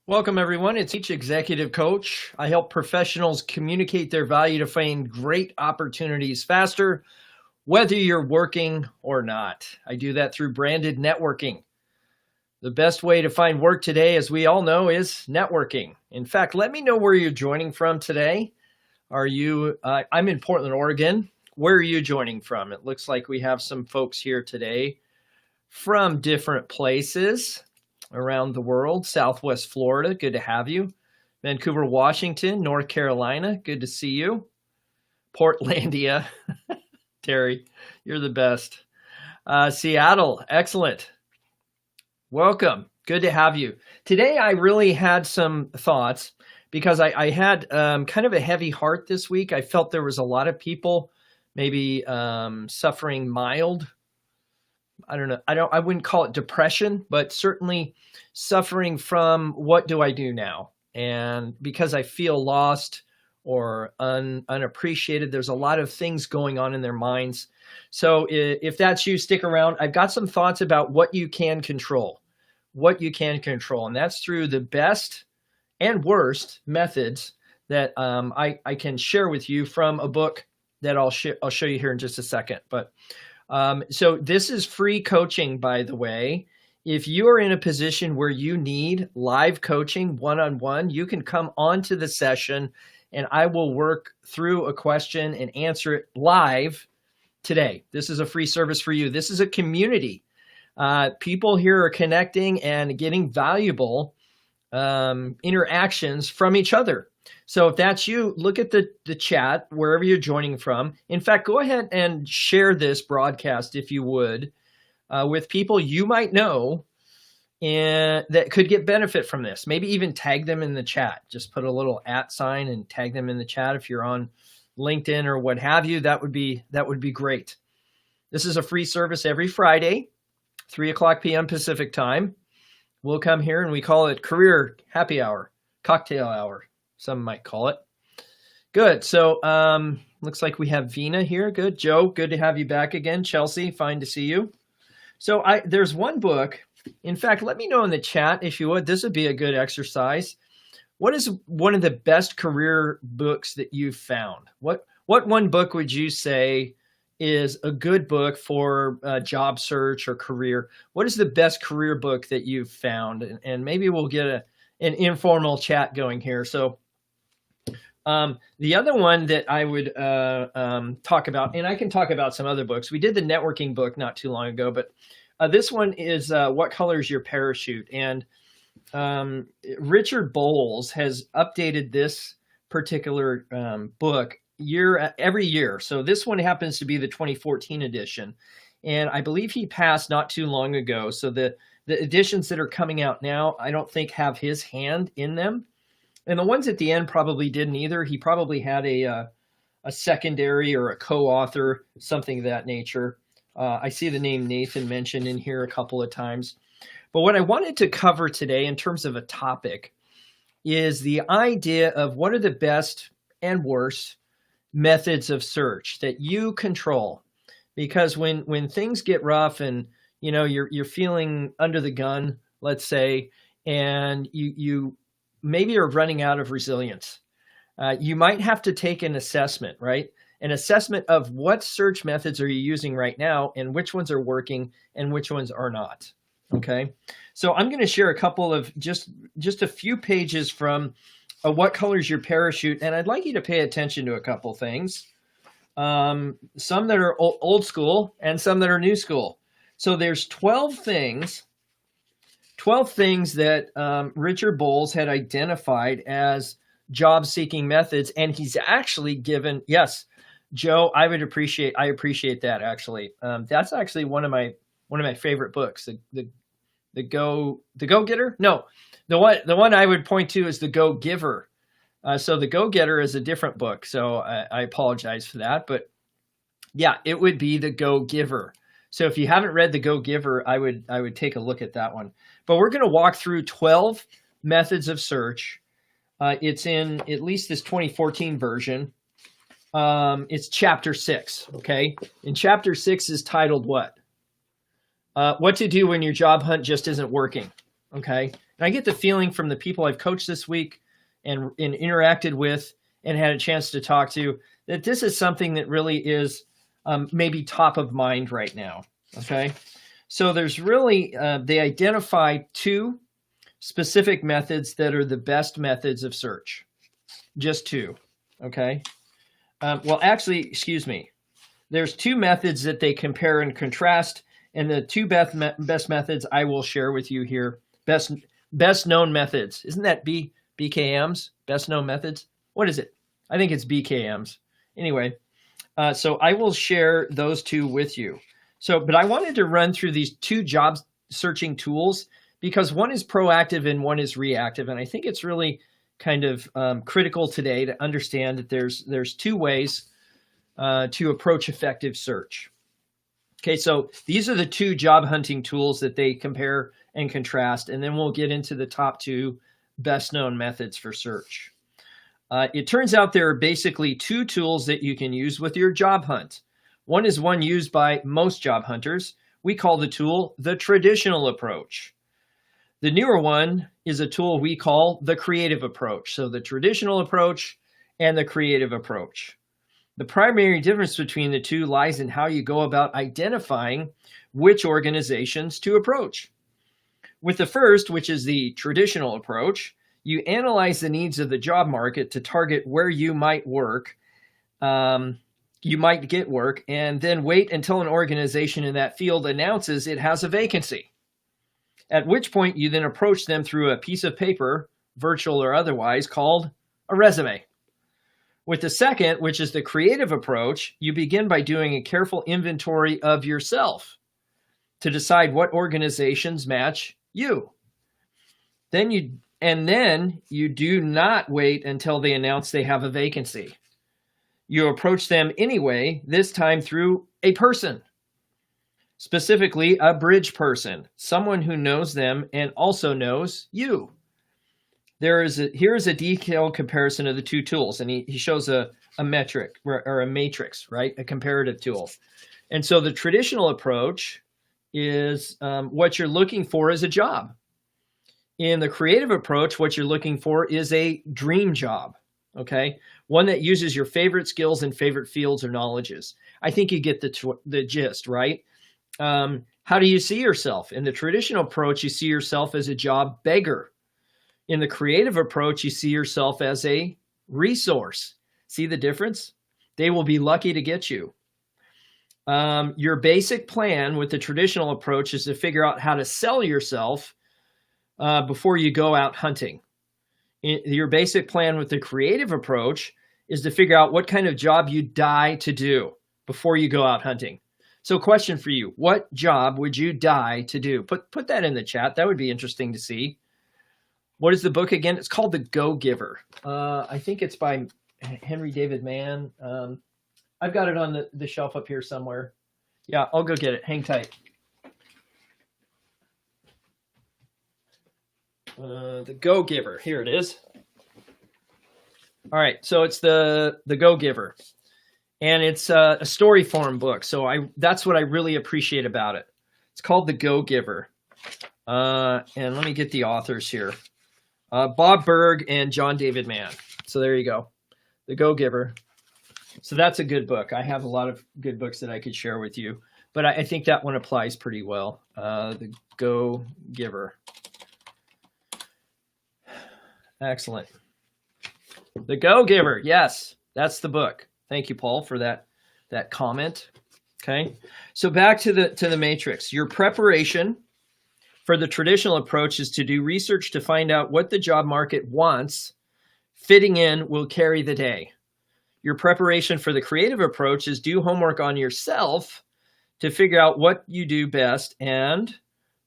Welcome, everyone. It's each executive coach. I help professionals communicate their value to find great opportunities faster, whether you're working or not. I do that through branded networking. The best way to find work today, as we all know, is networking. In fact, let me know where you're joining from today. I'm in Portland, Oregon. Where are you joining from? It looks like we have some folks here today from different places around the world. Southwest Florida, good to have you. Vancouver, Washington, North Carolina, good to see you. Portlandia, Terry, you're the best. Seattle, excellent. Welcome, good to have you. Today I really had some thoughts because I had kind of a heavy heart this week. I felt there was a lot of people maybe suffering mild, I wouldn't call it depression, but certainly suffering from what do I do now? And because I feel lost or unappreciated, there's a lot of things going on in their minds. So if that's you, stick around. I've got some thoughts about what you can control, and that's through the best and worst methods that I can share with you from a book that I'll show you here in just a second. But so this is free coaching, by the way. If you are in a position where you need live coaching one-on-one, you can come onto the session and I will work through a question and answer it live today. This is a free service for you. This is a community. People here are connecting and getting valuable interactions from each other. So if that's you, look at the chat wherever you're joining from. In fact, go ahead and share this broadcast, if you would, with people you might know and that could get benefit from this. Maybe even tag them in the chat. Just put a little @ sign and tag them in the chat. If you're on LinkedIn or what have you, that would be great. This is a free service every Friday, 3:00 p.m. Pacific time. We'll come here and we call it career happy hour, cocktail hour. Some might call it. Good. So looks like we have Vina here. Good. Joe, good to have you back again. Chelsea, fine to see you. So there's one book. In fact, let me know in the chat if you would. This would be a good exercise. What is one of the best career books that you've found? What one book would you say is a good book for job search or career? What is the best career book that you've found? And maybe we'll get an informal chat going here. So the other one that I would talk about, and I can talk about some other books. We did the networking book not too long ago, but this one is What Color is Your Parachute? And Richard Bowles has updated this particular book every year. So this one happens to be the 2014 edition. And I believe he passed not too long ago. So the editions that are coming out now, I don't think have his hand in them. And the ones at the end probably didn't either. He probably had a secondary or a co-author, something of that nature. I see the name Nathan mentioned in here a couple of times. But what I wanted to cover today in terms of a topic is the idea of what are the best and worst methods of search that you control. Because when things get rough and you're feeling under the gun, let's say, and you maybe are running out of resilience. You might have to take an assessment, right? An assessment of what search methods are you using right now and which ones are working and which ones are not, okay? So I'm going to share a couple of just a few pages from What Color is Your Parachute? And I'd like you to pay attention to a couple things. Some that are old school and some that are new school. So there's 12 things that Richard Bowles had identified as job-seeking methods, and he's actually given, yes, Joe, I appreciate that actually. That's actually one of my favorite books, the Go-Getter? No, the one I would point to is the Go-Giver. So the Go-Getter is a different book, so I apologize for that, but yeah, it would be the Go-Giver. So if you haven't read the Go-Giver, I would take a look at that one. But we're going to walk through 12 methods of search. It's in at least this 2014 version. It's chapter 6, okay? And chapter 6 is titled what? What to do when your job hunt just isn't working, okay? And I get the feeling from the people I've coached this week and interacted with and had a chance to talk to that this is something that really is maybe top of mind right now. Okay. So there's really, they identify 2 specific methods that are the best methods of search. Just 2. Okay. Well, actually, excuse me. There's 2 methods that they compare and contrast. And the 2 best methods I will share with you here. Best known methods. Isn't that BKMs? Best known methods? What is it? I think it's BKMs. Anyway, so I will share those 2 with you. But I wanted to run through these 2 job searching tools because one is proactive and one is reactive. And I think it's really kind of critical today to understand that there's 2 ways to approach effective search. Okay, so these are the 2 job hunting tools that they compare and contrast, and then we'll get into the top 2 best known methods for search. It turns out there are basically 2 tools that you can use with your job hunt. One is one used by most job hunters. We call the tool the traditional approach. The newer one is a tool we call the creative approach. So the traditional approach and the creative approach. The primary difference between the 2 lies in how you go about identifying which organizations to approach. With the first, which is the traditional approach, you analyze the needs of the job market to target where you might work, you might get work, and then wait until an organization in that field announces it has a vacancy. At which point you then approach them through a piece of paper, virtual or otherwise, called a resume. With the second, which is the creative approach, you begin by doing a careful inventory of yourself to decide what organizations match you. Then you do not wait until they announce they have a vacancy. You approach them anyway, this time through a person, specifically a bridge person, someone who knows them and also knows you. Here is a detailed comparison of the 2 tools, and he shows a metric or a matrix, right? A comparative tool. And so the traditional approach is what you're looking for is a job. In the creative approach, what you're looking for is a dream job, okay? One that uses your favorite skills and favorite fields or knowledges. I think you get the gist, right? How do you see yourself? In the traditional approach, you see yourself as a job beggar. In the creative approach, you see yourself as a resource. See the difference? They will be lucky to get you. Your basic plan with the traditional approach is to figure out how to sell yourself before you go out hunting. Your basic plan with the creative approach is to figure out what kind of job you die to do before you go out hunting. So question for you, what job would you die to do? Put that in the chat. That would be interesting to see. What is the book again? It's called The Go-Giver. I think it's by Henry David Mann. I've got it on the shelf up here somewhere. Yeah, I'll go get it. Hang tight. The Go-Giver. Here it is. All right, so it's the Go-Giver. And it's a story form book. So that's what I really appreciate about it. It's called The Go-Giver. And let me get the authors here. Bob Burg and John David Mann. So there you go. The Go-Giver. So that's a good book. I have a lot of good books that I could share with you. But I think that one applies pretty well. The Go-Giver. Excellent. The Go-Giver. Yes, that's the book. Thank you, Paul, for that comment. Okay. So back to the matrix. Your preparation for the traditional approach is to do research to find out what the job market wants. Fitting in will carry the day. Your preparation for the creative approach is do homework on yourself to figure out what you do best and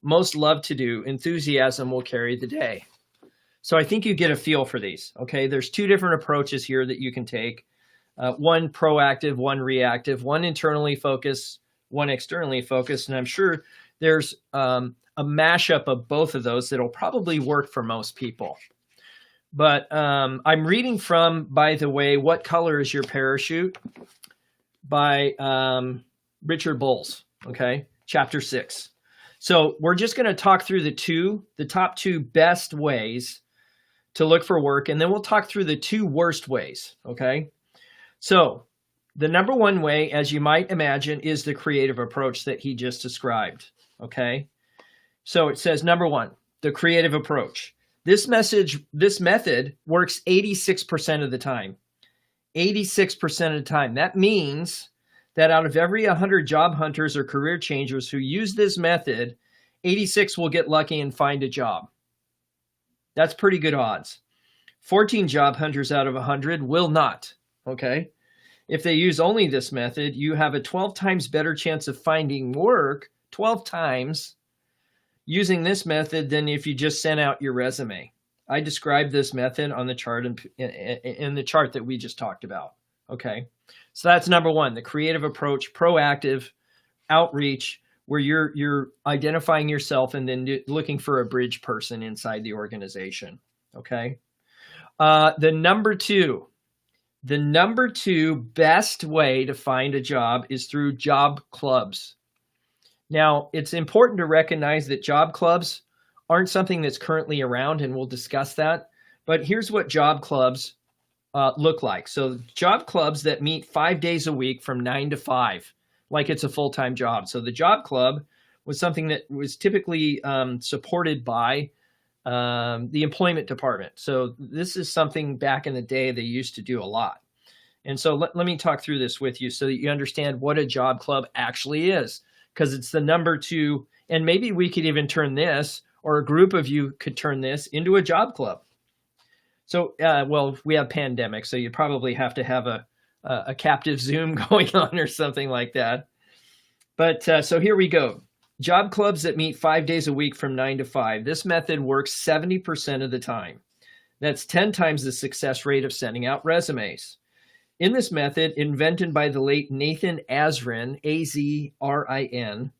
most love to do. Enthusiasm will carry the day. So I think you get a feel for these. Okay. There's 2 different approaches here that you can take. One proactive, one reactive, one internally focused, one externally focused. And I'm sure there's a mashup of both of those that'll probably work for most people. But I'm reading from, by the way, What Color is Your Parachute? By Richard Bowles, okay? Chapter 6. So we're just going to talk through the top two best ways to look for work, and then we'll talk through the two worst ways, okay? So the number one way, as you might imagine, is the creative approach that he just described, okay? So it says, number one, the creative approach. This method works 86% of the time. 86% of the time. That means that out of every 100 job hunters or career changers who use this method, 86 will get lucky and find a job. That's pretty good odds. 14 job hunters out of 100 will not, okay? If they use only this method, you have a 12 times better chance of finding work, 12 times, using this method than if you just sent out your resume. I described this method on the chart in the chart that we just talked about, okay? So that's number one, the creative approach, proactive outreach, where you're identifying yourself and then looking for a bridge person inside the organization, okay? The number two best way to find a job is through job clubs. Now, it's important to recognize that job clubs aren't something that's currently around, and we'll discuss that. But here's what job clubs look like. So job clubs that meet 5 days a week from 9 to 5, like it's a full-time job. So the job club was something that was typically supported by the employment department. So this is something back in the day they used to do a lot. And so let me talk through this with you so that you understand what a job club actually is, because it's the number two, and maybe we could even turn this, or a group of you could turn this into a job club. So, well, we have pandemic, so you probably have to have a captive Zoom going on or something like that. But so here we go. Job clubs that meet 5 days a week from 9 to 5. This method works 70% of the time. That's 10 times the success rate of sending out resumes. In this method, invented by the late Nathan Azrin, A-Z-R-I-N,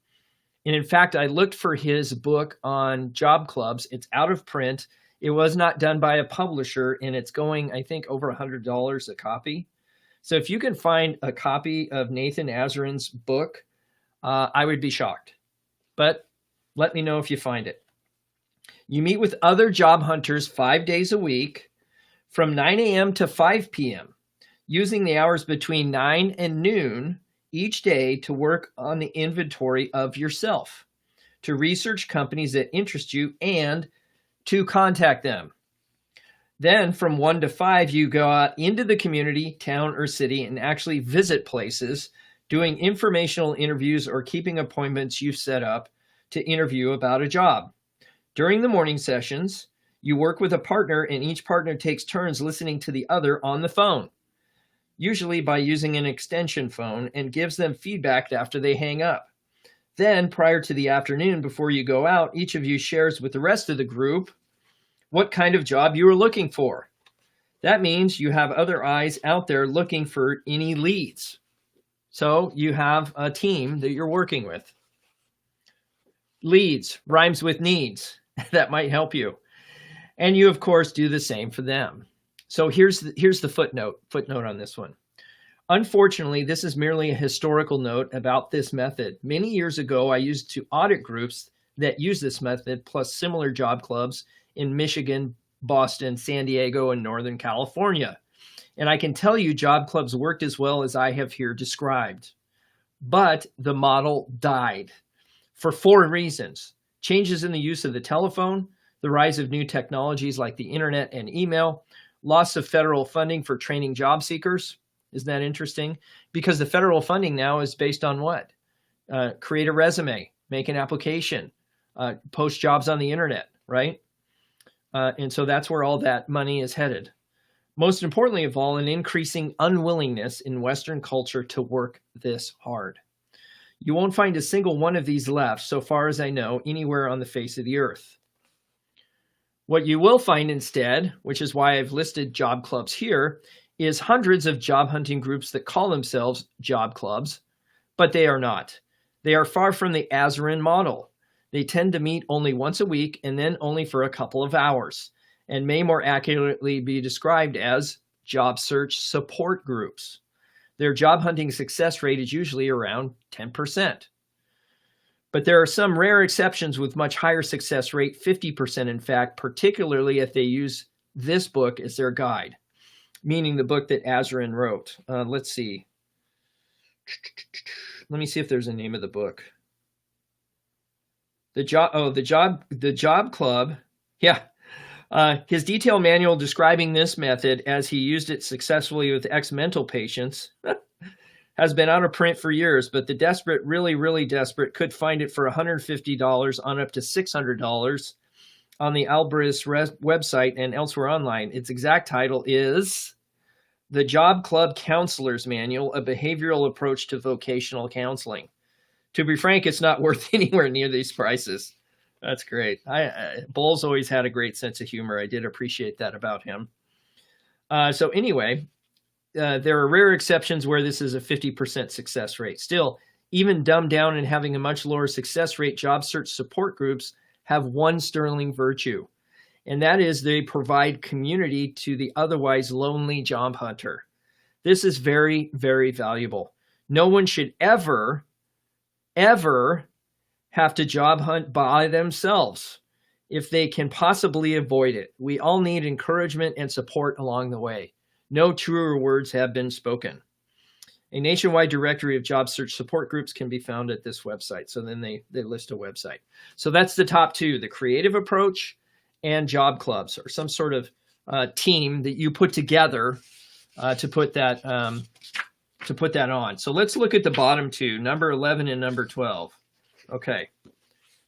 and in fact, I looked for his book on job clubs. It's out of print. It was not done by a publisher, and it's going, I think, over $100 a copy. So if you can find a copy of Nathan Azrin's book, I would be shocked. But let me know if you find it. You meet with other job hunters 5 days a week from 9 a.m. to 5 p.m., using the hours between 9 and noon each day to work on the inventory of yourself, to research companies that interest you, and to contact them. Then from 1 to 5, you go out into the community, town, or city and actually visit places, doing informational interviews or keeping appointments you've set up to interview about a job. During the morning sessions, you work with a partner, and each partner takes turns listening to the other on the phone, usually by using an extension phone, and gives them feedback after they hang up. Then, prior to the afternoon, before you go out, each of you shares with the rest of the group what kind of job you are looking for. That means you have other eyes out there looking for any leads. So you have a team that you're working with. Leads rhymes with needs. That might help you. And you, of course, do the same for them. So here's the footnote on this one. Unfortunately, this is merely a historical note about this method. Many years ago, I used to audit groups that use this method, plus similar job clubs in Michigan, Boston, San Diego, and Northern California. And I can tell you job clubs worked as well as I have here described. But the model died for 4 reasons: changes in the use of the telephone, the rise of new technologies like the internet and email, loss of federal funding for training job seekers. Isn't that interesting? Because the federal funding now is based on what? Create a resume, make an application, post jobs on the internet, right? And so that's where all that money is headed. Most importantly of all, an increasing unwillingness in Western culture to work this hard. You won't find a single one of these left, so far as I know, anywhere on the face of the earth. What you will find instead, which is why I've listed job clubs here, is hundreds of job hunting groups that call themselves job clubs, but they are not. They are far from the Azrin model. They tend to meet only once a week and then only for a couple of hours, and may more accurately be described as job search support groups. Their job hunting success rate is usually around 10%. But there are some rare exceptions with much higher success rate, 50% in fact, particularly if they use this book as their guide, meaning the book that Azarin wrote. Let's see. Let me see if there's a name of the book. The Job Club. Yeah. His detailed manual describing this method as he used it successfully with ex-mental patients has been out of print for years, but the desperate, really, really desperate could find it for $150 on up to $600 on the Albriz website and elsewhere online. Its exact title is The Job Club Counselor's Manual, a Behavioral Approach to Vocational Counseling. To be frank, it's not worth anywhere near these prices. That's great. Bowles always had a great sense of humor. I did appreciate that about him. So anyway, there are rare exceptions where this is a 50% success rate. Still, even dumbed down and having a much lower success rate, job search support groups have one sterling virtue, and that is they provide community to the otherwise lonely job hunter. This is very, very valuable. No one should ever have to job hunt by themselves if they can possibly avoid it. We all need encouragement and support along the way. No truer words have been spoken. A nationwide directory of job search support groups can be found at this website. So then they list a website. So that's the top two, the creative approach and job clubs, or some sort of team that you put together to put that on. So let's look at the bottom two, number 11 and number 12. Okay.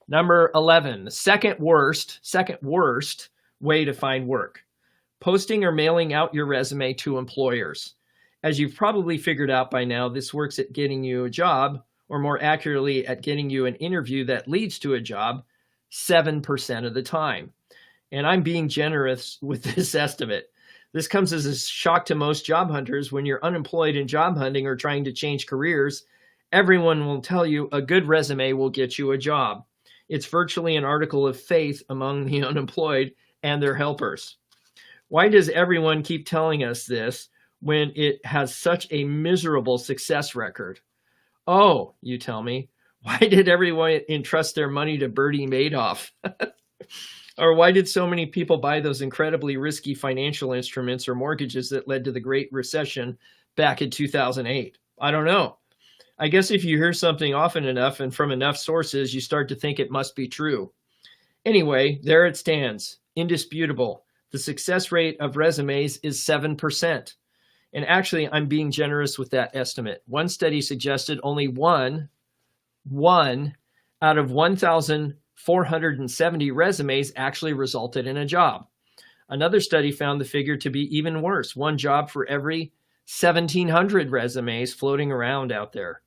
Number 11, the second worst way to find work. Posting or mailing out your resume to employers. As you've probably figured out by now, this works at getting you a job, or more accurately, at getting you an interview that leads to a job 7% of the time. And I'm being generous with this estimate. This comes as a shock to most job hunters. When you're unemployed and job hunting or trying to change careers, everyone will tell you a good resume will get you a job. It's virtually an article of faith among the unemployed and their helpers. Why does everyone keep telling us this when it has such a miserable success record? Oh, you tell me, why did everyone entrust their money to Bernie Madoff? Or why did so many people buy those incredibly risky financial instruments or mortgages that led to the Great Recession back in 2008? I don't know. I guess if you hear something often enough and from enough sources, you start to think it must be true. Anyway, there it stands, indisputable. The success rate of resumes is 7%. And actually, I'm being generous with that estimate. One study suggested only one out of 1,470 resumes actually resulted in a job. Another study found the figure to be even worse, one job for every 1,700 resumes floating around out there.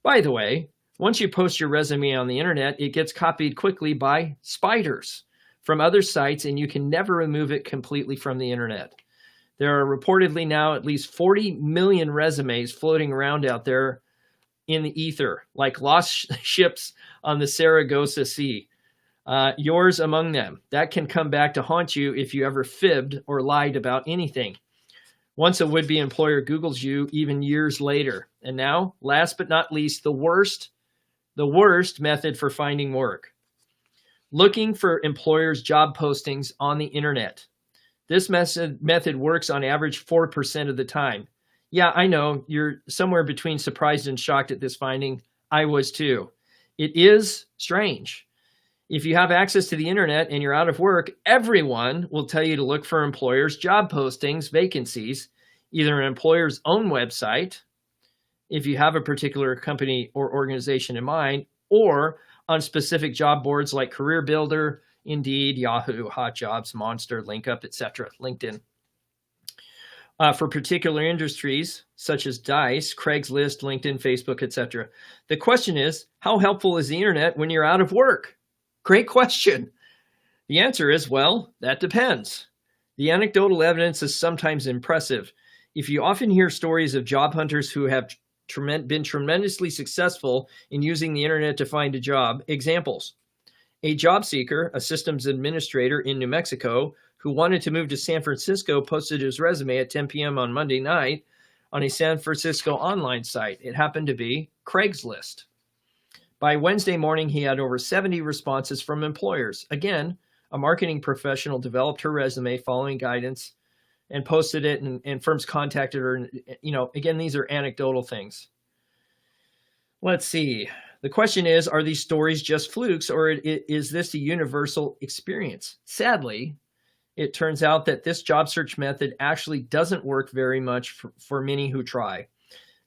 By the way, once you post your resume on the internet, it gets copied quickly by spiders from other sites, and you can never remove it completely from the internet. There are reportedly now at least 40 million resumes floating around out there in the ether, like lost ships on the Sargasso Sea. Yours among them. That can come back to haunt you if you ever fibbed or lied about anything. Once a would-be employer Googles you even years later. And now, last but not least, the worst method for finding work. Looking for employers' job postings on the internet. This method works on average 4% of the time. Yeah, I know, you're somewhere between surprised and shocked at this finding. I was too. It is strange. If you have access to the internet and you're out of work, everyone will tell you to look for employers' job postings, vacancies, either an employer's own website, if you have a particular company or organization in mind, or on specific job boards like CareerBuilder, Indeed, Yahoo, HotJobs, Monster, LinkUp, etc., LinkedIn. For particular industries such as Dice, Craigslist, LinkedIn, Facebook, etc. The question is, how helpful is the internet when you're out of work? Great question. The answer is, well, that depends. The anecdotal evidence is sometimes impressive. If you often hear stories of job hunters who have been tremendously successful in using the internet to find a job, examples. A job seeker, a systems administrator in New Mexico, who wanted to move to San Francisco, posted his resume at 10 p.m. on Monday night on a San Francisco online site. It happened to be Craigslist. By Wednesday morning, he had over 70 responses from employers. Again, a marketing professional developed her resume following guidance and posted it, and firms contacted her. Again, these are anecdotal things. Let's see. The question is, are these stories just flukes, or is this a universal experience? Sadly, it turns out that this job search method actually doesn't work very much for many who try.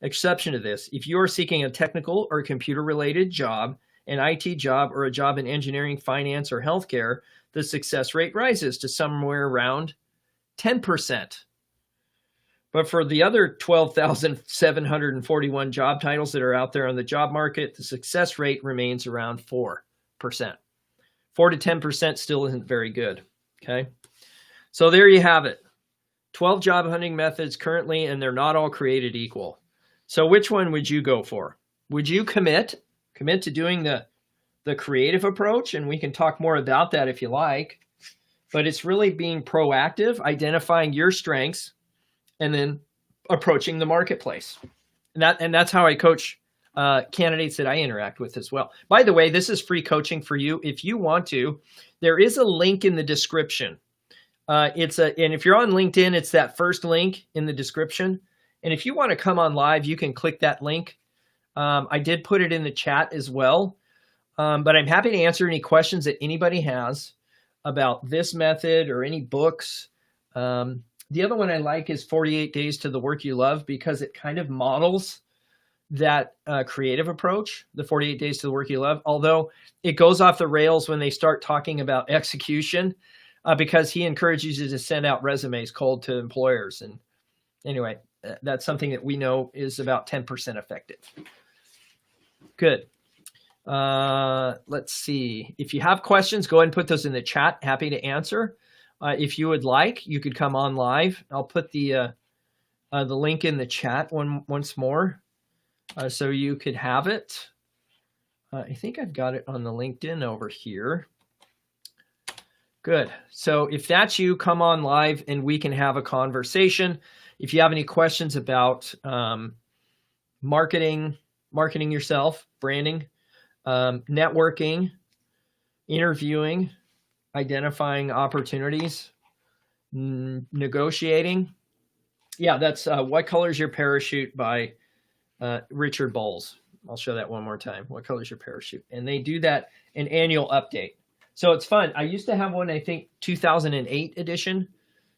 Exception to this, if you are seeking a technical or computer-related job, an IT job, or a job in engineering, finance, or healthcare, the success rate rises to somewhere around 10%. But for the other 12,741 job titles that are out there on the job market, the success rate remains around 4%. 4 to 10% still isn't very good, okay? So there you have it. 12 job hunting methods currently, and they're not all created equal. So which one would you go for? Would you commit to doing the creative approach? And we can talk more about that if you like. But it's really being proactive, identifying your strengths, and then approaching the marketplace. And that's how I coach candidates that I interact with as well. By the way, this is free coaching for you. If you want to, there is a link in the description. And if you're on LinkedIn, it's that first link in the description. And if you want to come on live, you can click that link. I did put it in the chat as well. But I'm happy to answer any questions that anybody has about this method or any books. The other one I like is 48 Days to the Work You Love, because it kind of models that creative approach, the 48 Days to the Work You Love, although it goes off the rails when they start talking about execution, because he encourages you to send out resumes cold to employers. And anyway, that's something that we know is about 10% effective. Good. Let's see. If you have questions, go ahead and put those in the chat. Happy to answer. If you would like, you could come on live. I'll put the link in the chat once more, so you could have it. I think I've got it on the LinkedIn over here. Good. So if that's you, come on live and we can have a conversation. If you have any questions about marketing yourself, branding, networking, interviewing, identifying opportunities, negotiating. Yeah, that's What Color's Your Parachute by Richard Bowles. I'll show that one more time. What Color's Your Parachute? And they do that, an annual update. So it's fun. I used to have one, I think 2008 edition,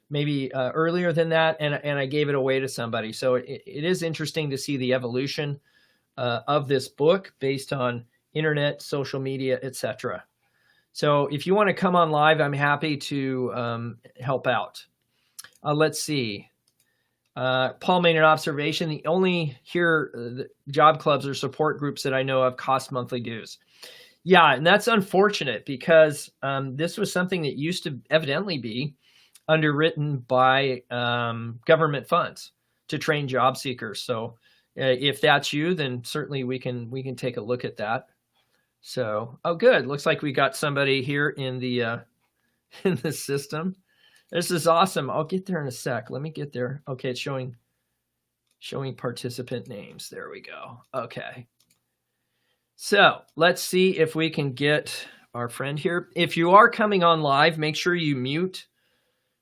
maybe earlier than that, and I gave it away to somebody. So it is interesting to see the evolution of this book based on internet, social media, etc. So if you want to come on live, I'm happy to help out. Let's see. Paul made an observation. The only the job clubs or support groups that I know of cost monthly dues. Yeah, and that's unfortunate, because this was something that used to evidently be underwritten by government funds to train job seekers. So if that's you, then certainly we can take a look at that. So, oh, good. Looks like we got somebody here in the system. This is awesome. I'll get there in a sec. Let me get there. Okay, it's showing participant names. There we go. Okay. So let's see if we can get our friend here. If you are coming on live, make sure you mute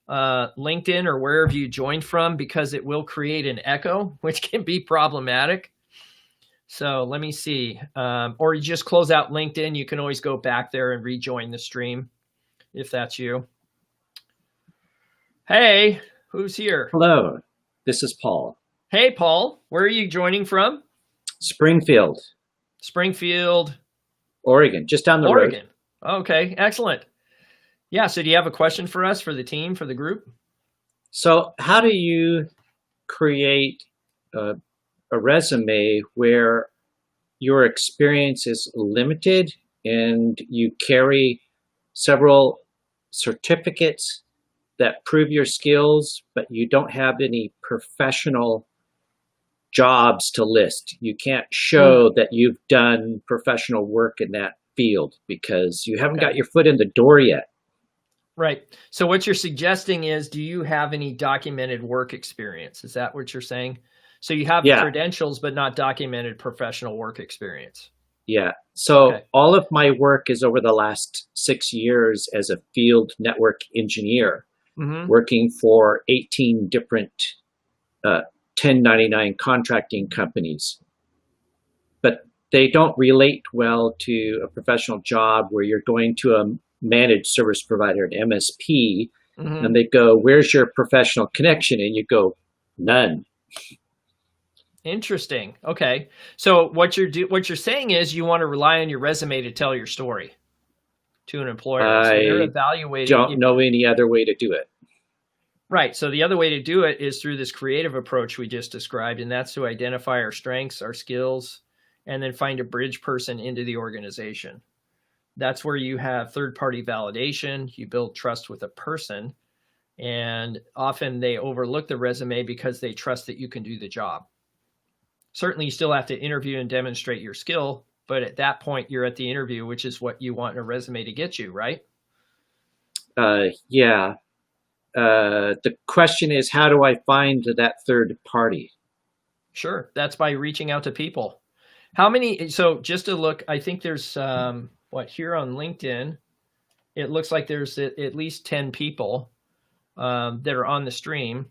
LinkedIn or wherever you joined from, because it will create an echo, which can be problematic. So let me see. Or you just close out LinkedIn. You can always go back there and rejoin the stream if that's you. Hey, who's here? Hello, this is Paul. Hey, Paul. Where are you joining from? Springfield, Oregon, just down the road. Okay, excellent. Yeah, so do you have a question for us, for the team, for the group? So how do you create a resume where your experience is limited and you carry several certificates that prove your skills, but you don't have any professional jobs to list? You can't show that you've done professional work in that field because you haven't got your foot in the door yet. Right. So what you're suggesting is, do you have any documented work experience? Is that what you're saying? So you have credentials, but not documented professional work experience. Yeah. So Okay. all of my work is over the last 6 years as a field network engineer, Mm-hmm. working for 18 different uh, 1099 contracting companies. But they don't relate well to a professional job where you're going to a managed service provider, an MSP, Mm-hmm. and they go, "Where's your professional connection?" And you go, "None." Interesting. Okay. So what you're saying is you want to rely on your resume to tell your story to an employer. So they're I evaluating don't if know any other way to do it. right. So the other way to do it is through this creative approach we just described, and that's to identify our strengths, our skills, and then find a bridge person into the organization. That's where you have third-party validation, you build trust with a person, and often they overlook the resume because they trust that you can do the job. Certainly you still have to interview and demonstrate your skill, but at that point you're at the interview, which is what you want in a resume to get you, right? Yeah. The question is, how do I find that third party? Sure. That's by reaching out to people. How many, so just to look, I think there's what here on LinkedIn, it looks like there's at least 10 people that are on the stream,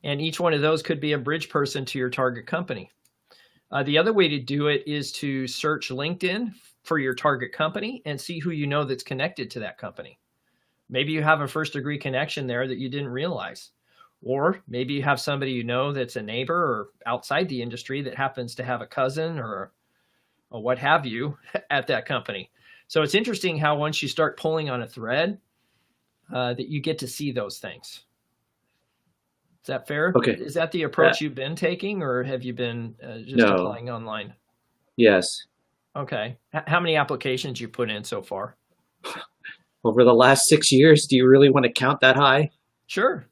and each one of those could be a bridge person to your target company. The other way to do it is to search LinkedIn for your target company and see who you know that's connected to that company. Maybe you have a first degree connection there that you didn't realize. Or maybe you have somebody you know that's a neighbor or outside the industry that happens to have a cousin or what have you at that company. So it's interesting how once you start pulling on a thread, that you get to see those things. Is that fair? Okay. Is that the approach you've been taking, or have you been just No. applying online? Yes. Okay. How many applications you put in so far? Over the last 6 years, do you really want to count that high? Sure.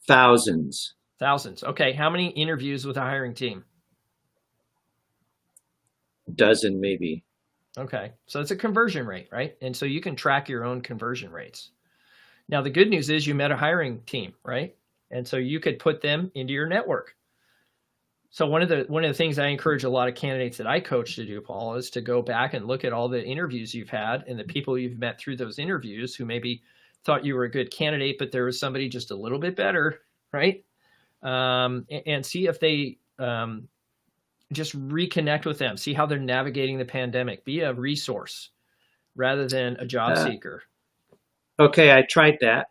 Thousands. Thousands. Okay. How many interviews with a hiring team? Dozen, maybe. Okay. So it's a conversion rate, right? And so you can track your own conversion rates. Now, the good news is you met a hiring team, right? And so you could put them into your network. So one of the things I encourage a lot of candidates that I coach to do, Paul, is to go back and look at all the interviews you've had and the people you've met through those interviews who maybe thought you were a good candidate, but there was somebody just a little bit better, right? And see if they just reconnect with them, see how they're navigating the pandemic, be a resource rather than a job seeker. Okay, I tried that.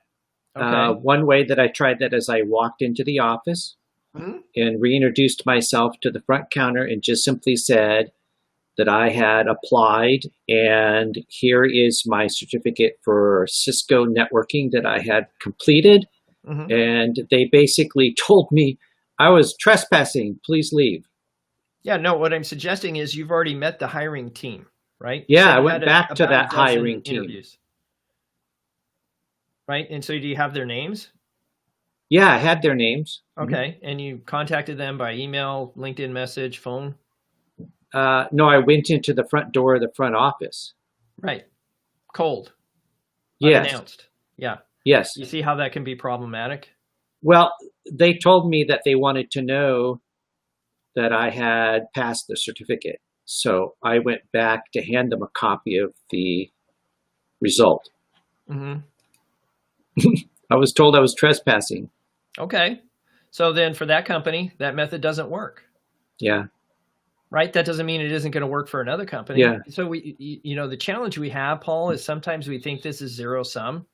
Okay. One way that I tried that is I walked into the office and reintroduced myself to the front counter and just simply said that I had applied, and here is my certificate for Cisco networking that I had completed. And they basically told me I was trespassing. Please leave. Yeah, no, what I'm suggesting is you've already met the hiring team, right? Yeah, I went back to that about a dozen hiring team. interviews. Right? And so do you have their names? Yeah, I had their names. Okay. And you contacted them by email, LinkedIn message, phone? No, I went into the front door of the front office. Right. Cold. Yes. Unannounced. Yeah. Yes. You see how that can be problematic? Well, they told me that they wanted to know that I had passed the certificate. So I went back to hand them a copy of the result. I was told I was trespassing. Okay. So then for that company, that method doesn't work. Yeah. Right? That doesn't mean it isn't going to work for another company. Yeah. So the challenge we have, Paul, is sometimes we think this is zero sum,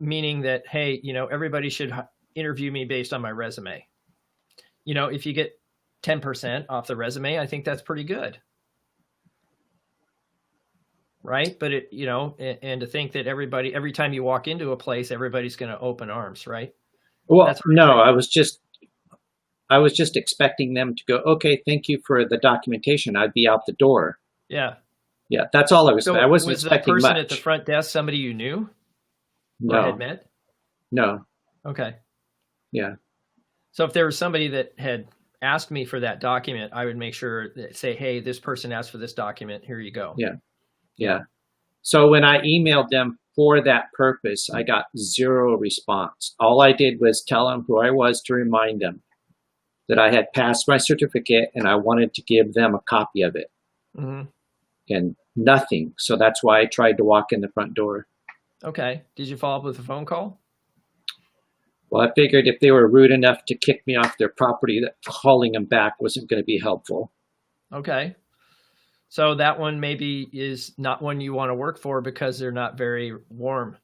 meaning that, hey, everybody should interview me based on my resume. If you get 10% off the resume, I think that's pretty good. Right. But and to think that every time you walk into a place, everybody's going to open arms. Right. Well, no, I was just expecting them to go, okay, thank you for the documentation. I'd be out the door. Yeah. Yeah. That's all I was. So I wasn't was expecting the person much. at the front desk somebody you knew? No. Or had met? No. Okay. Yeah. So if there was somebody that had asked me for that document, I would make sure that say, hey, this person asked for this document. Here you go. Yeah. Yeah. So when I emailed them for that purpose, I got zero response. All I did was tell them who I was to remind them that I had passed my certificate and I wanted to give them a copy of it. and nothing. So that's why I tried to walk in the front door. Okay. Did you follow up with a phone call? Well, I figured if they were rude enough to kick me off their property, that calling them back wasn't going to be helpful. Okay. So that one maybe is not one you want to work for because they're not very warm.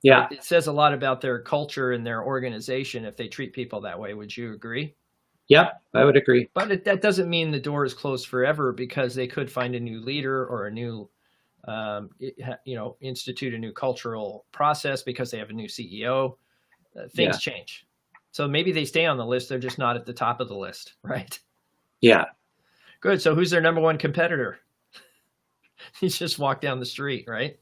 Yeah. It says a lot about their culture and their organization if they treat people that way. Would you agree? Yep, I would agree. But that doesn't mean the door is closed forever, because they could find a new leader or a new, institute a new cultural process because they have a new CEO. Things change. So maybe they stay on the list. They're just not at the top of the list, right? Yeah. Good. So who's their number one competitor? You just walk down the street, right?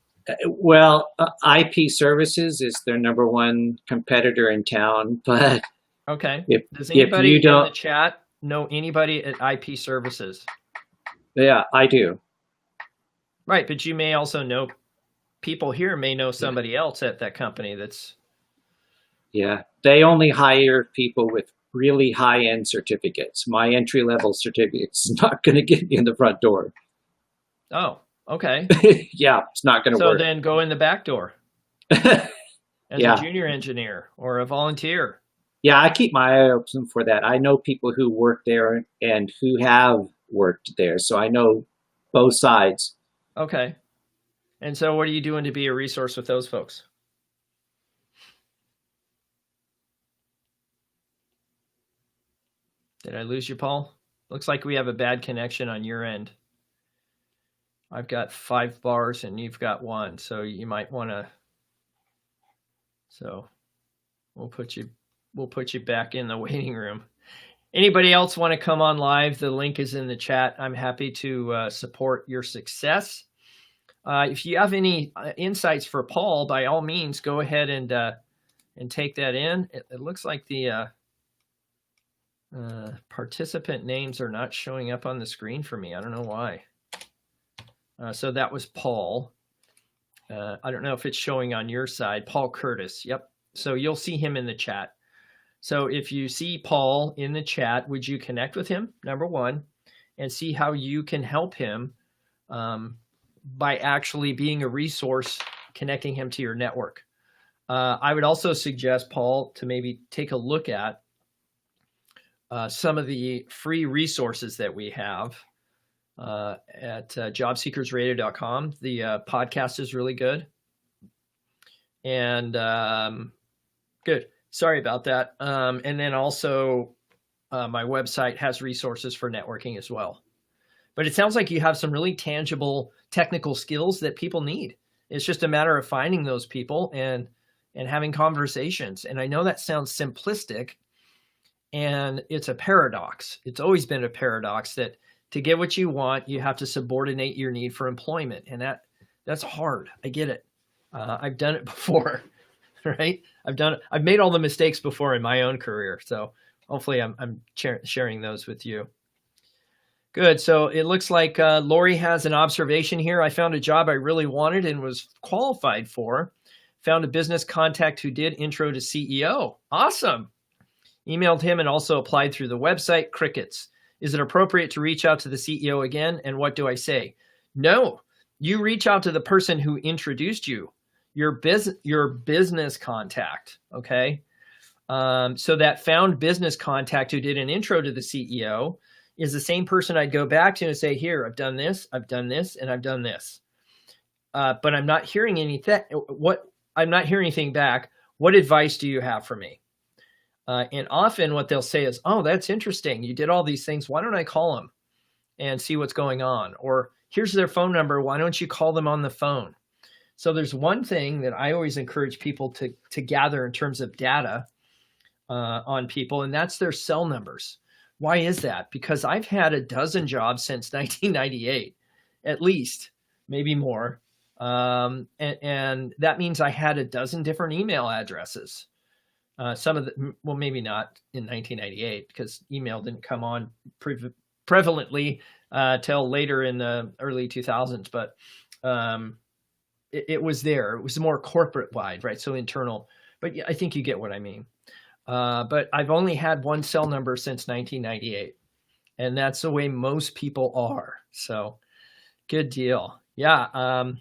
Well, IP Services is their number one competitor in town, but Okay. if, Does if anybody you in the don't, chat know anybody at IP Services? yeah, I do. Right, but you may also know, people here may know somebody else at that company that's. Yeah, they only hire people with really high-end certificates. My entry-level certificate's not going to get me in the front door. Oh, okay. Yeah, it's not going to So work. then go in the back door as Yeah. a junior engineer or a volunteer. Yeah, I keep my eye open for that. I know people who work there and who have worked there, so I know both sides. Okay. And so what are you doing to be a resource with those folks? Did I lose you, Paul? Looks like we have a bad connection on your end. I've got 5 bars and you've got 1, so you might want to. So we'll put you back in the waiting room. Anybody else want to come on live? The link is in the chat. I'm happy to support your success. If you have any insights for Paul, by all means, go ahead and take that in. It looks like the participant names are not showing up on the screen for me. I don't know why. So that was Paul. I don't know if it's showing on your side. Paul Curtis. Yep. So you'll see him in the chat. So if you see Paul in the chat, would you connect with him, number one, and see how you can help him by actually being a resource, connecting him to your network. I would also suggest, Paul, to maybe take a look at some of the free resources that we have at jobseekersradio.com. The podcast is really good. And good. Sorry about that. And then also my website has resources for networking as well. But it sounds like you have some really tangible technical skills that people need. It's just a matter of finding those people and having conversations. And I know that sounds simplistic, and it's a paradox. It's always been a paradox that to get what you want, you have to subordinate your need for employment. And that's hard. I get it. I've done it before, right? I've made all the mistakes before in my own career. So hopefully I'm sharing those with you. Good. So it looks like Lori has an observation here. I found a job I really wanted and was qualified for. Found a business contact who did intro to CEO. Awesome. Emailed him and also applied through the website. Crickets. Is it appropriate to reach out to the CEO again? And what do I say? No, you reach out to the person who introduced you, your business contact. Okay. So that found business contact who did an intro to the CEO is the same person I'd go back to and say, here, I've done this, and I've done this. But I'm not hearing anything. I'm not hearing anything back. What advice do you have for me? And often what they'll say is, oh, that's interesting. You did all these things. Why don't I call them and see what's going on? Or here's their phone number. Why don't you call them on the phone? So there's one thing that I always encourage people to gather in terms of data on people, and that's their cell numbers. Why is that? Because I've had a dozen jobs since 1998, at least, maybe more. And that means I had a dozen different email addresses. Some of the, well, maybe not in 1998 because email didn't come on prevalently till later in the early 2000s, but it was there. It was more corporate wide, right? So internal, but I think you get what I mean. But I've only had one cell number since 1998, and that's the way most people are. So Good deal. Yeah,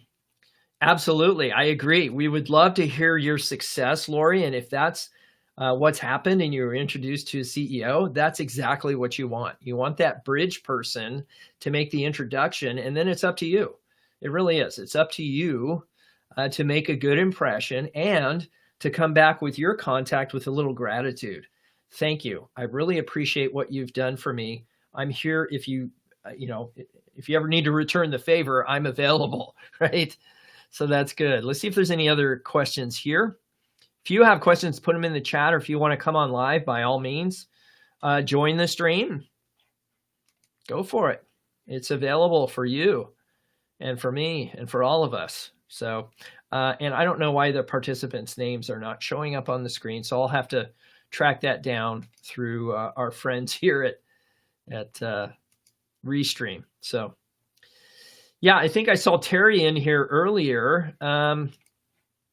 absolutely. I agree. We would love to hear your success, Lori. And if that's what's happened and you were introduced to a CEO, that's exactly what you want. You want that bridge person to make the introduction, and then it's up to you. It really is. It's up to you to make a good impression and to come back with your contact with a little gratitude. Thank you. I really appreciate what you've done for me. I'm here if you, if you ever need to return the favor, I'm available, right? So that's good. Let's see if there's any other questions here. If you have questions, put them in the chat, or if you want to come on live, by all means, join the stream. Go for it. It's available for you and for me and for all of us. So, and I don't know why the participants' names are not showing up on the screen, so I'll have to track that down through our friends here at Restream. So, yeah, I think I saw Terry in here earlier.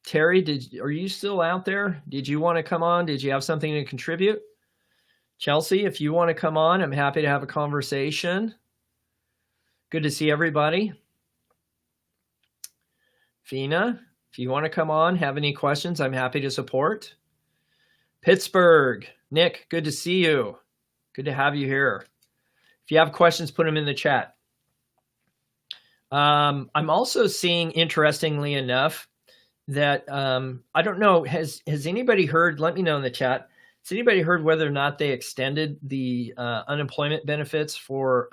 Terry, are you still out there? Did you want to come on? Did you have something to contribute? Chelsea, if you want to come on, I'm happy to have a conversation. Good to see everybody. Fina, if you want to come on, have any questions, I'm happy to support. Pittsburgh, Nick, good to see you. Good to have you here. If you have questions, put them in the chat. I'm also seeing, interestingly enough, that I don't know, has anybody heard, let me know in the chat, has anybody heard whether or not they extended the unemployment benefits for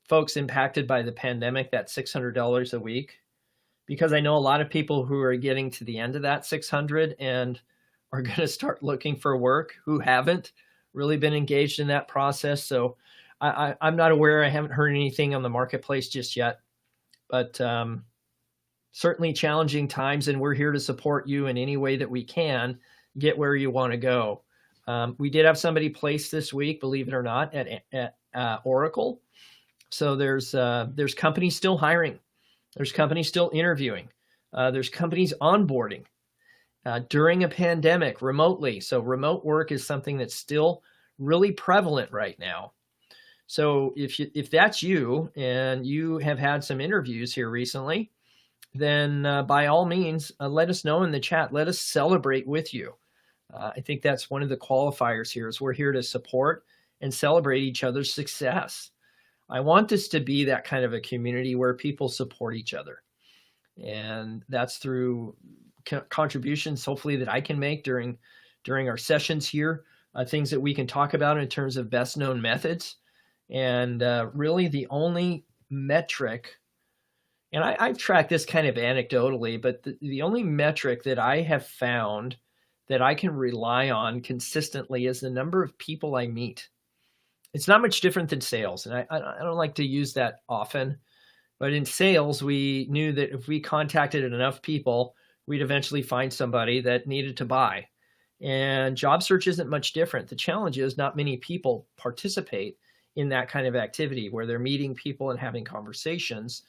folks impacted by the pandemic, that $600 a week? Because I know a lot of people who are getting to the end of that 600 and are going to start looking for work who haven't really been engaged in that process. So I'm not aware. I haven't heard anything on the marketplace just yet, but certainly challenging times, and we're here to support you in any way that we can get where you want to go. We did have somebody placed this week, believe it or not, at Oracle. So there's companies still hiring. There's companies still interviewing. There's companies onboarding during a pandemic remotely. So remote work is something that's still really prevalent right now. So if that's you and you have had some interviews here recently, then by all means, let us know in the chat. Let us celebrate with you. I think that's one of the qualifiers here is we're here to support and celebrate each other's success. I want this to be that kind of a community where people support each other. And that's through contributions, hopefully, that I can make during our sessions here, things that we can talk about in terms of best known methods. And really the only metric, and I've tracked this kind of anecdotally, but the only metric that I have found that I can rely on consistently is the number of people I meet. It's not much different than sales. And I don't like to use that often, but in sales, we knew that if we contacted enough people, we'd eventually find somebody that needed to buy. And job search isn't much different. The challenge is not many people participate in that kind of activity where they're meeting people and having conversations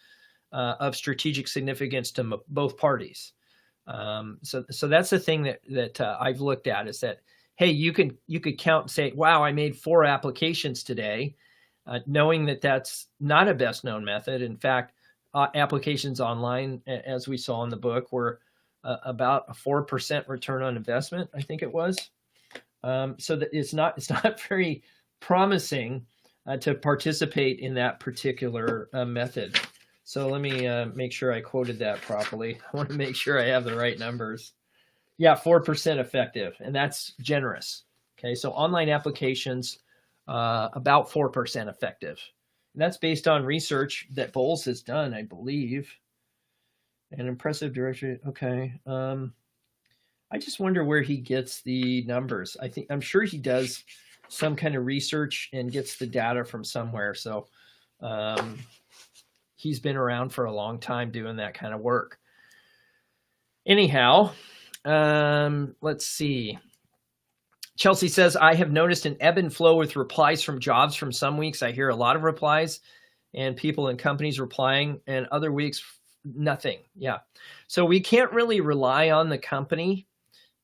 of strategic significance to both parties. So that's the thing that I've looked at is that, hey, you could count and say, wow, I made 4 applications today, knowing that that's not a best known method. In fact, applications online, as we saw in the book, were about a 4% return on investment, I think it was. So that it's not very promising to participate in that particular method. So let me make sure I quoted that properly. I want to make sure I have the right numbers. Yeah, 4% effective, and that's generous. Okay, so online applications, about 4% effective. And that's based on research that Bowles has done, I believe. An impressive directory. Okay. I just wonder where he gets the numbers. I'm sure he does some kind of research and gets the data from somewhere. So he's been around for a long time doing that kind of work. Anyhow, let's see. Chelsea says, I have noticed an ebb and flow with replies from jobs. From some weeks, I hear a lot of replies and people in companies replying, and other weeks, nothing. Yeah. So we can't really rely on the company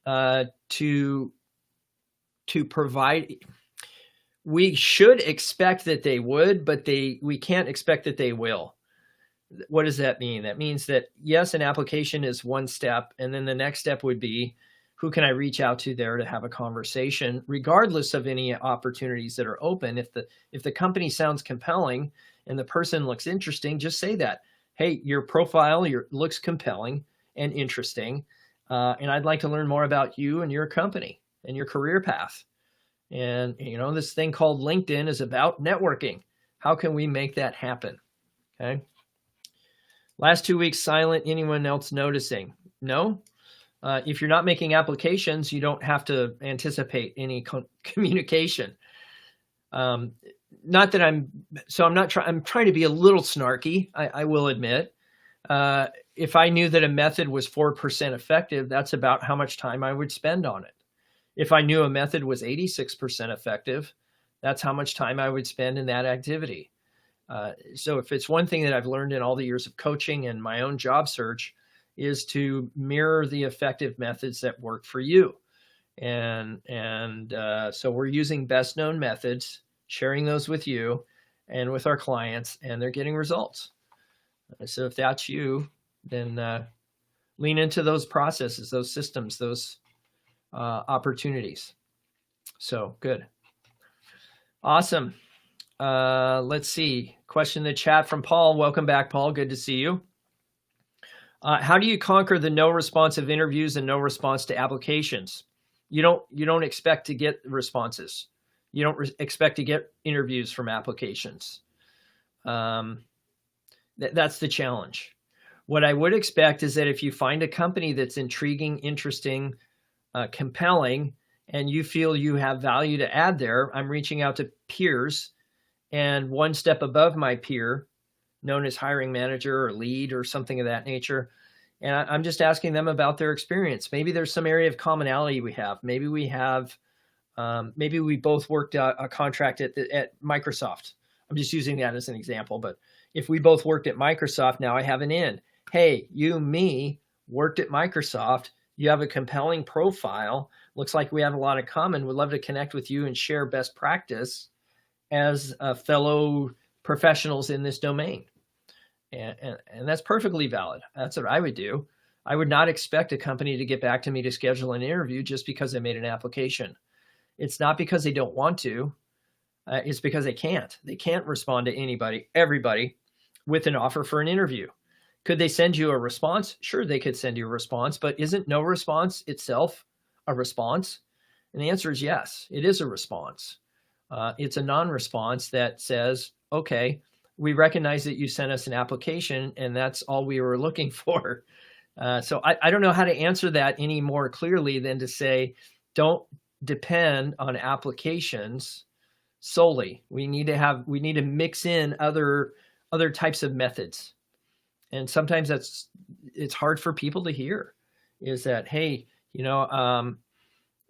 to provide. We should expect that they would, but we can't expect that they will. What does that mean? That means that, yes, an application is one step, and then the next step would be, who can I reach out to there to have a conversation, regardless of any opportunities that are open. If the company sounds compelling and the person looks interesting, just say that. Hey, your profile looks compelling and interesting, and I'd like to learn more about you and your company and your career path. And this thing called LinkedIn is about networking. How can we make that happen? Okay. Last 2 weeks silent. Anyone else noticing? No. If you're not making applications, you don't have to anticipate any communication. Not that I'm trying to be a little snarky, I will admit. If I knew that a method was 4% effective, that's about how much time I would spend on it. If I knew a method was 86% effective, that's how much time I would spend in that activity. So if it's one thing that I've learned in all the years of coaching and my own job search, is to mirror the effective methods that work for you. And so we're using best known methods, sharing those with you and with our clients, and they're getting results. So if that's you, then lean into those processes, those systems, those opportunities. So good. Awesome. Let's see. Question in the chat from Paul. Welcome back, Paul. Good to see you. How do you conquer the no responsive interviews and no response to applications? You don't expect to get responses. You don't expect to get interviews from applications. That's the challenge. What I would expect is that if you find a company that's intriguing, interesting, compelling, and you feel you have value to add there, I'm reaching out to peers, and one step above my peer, known as hiring manager or lead or something of that nature. And I'm just asking them about their experience. Maybe there's some area of commonality we have. Maybe we both worked a contract at Microsoft. I'm just using that as an example. But if we both worked at Microsoft, now I have an in. Hey, me, worked at Microsoft. You have a compelling profile. Looks like we have a lot in common. Would love to connect with you and share best practice as fellow professionals in this domain. And that's perfectly valid. That's what I would do. I would not expect a company to get back to me to schedule an interview just because they made an application. It's not because they don't want to. It's because they can't. They can't respond to everybody with an offer for an interview. Could they send you a response? Sure, they could send you a response, but isn't no response itself a response? And the answer is yes, it is a response. It's a non-response that says, okay, we recognize that you sent us an application and that's all we were looking for. So I don't know how to answer that any more clearly than to say, don't depend on applications solely. We need to mix in other types of methods. And sometimes it's hard for people to hear, is that, hey,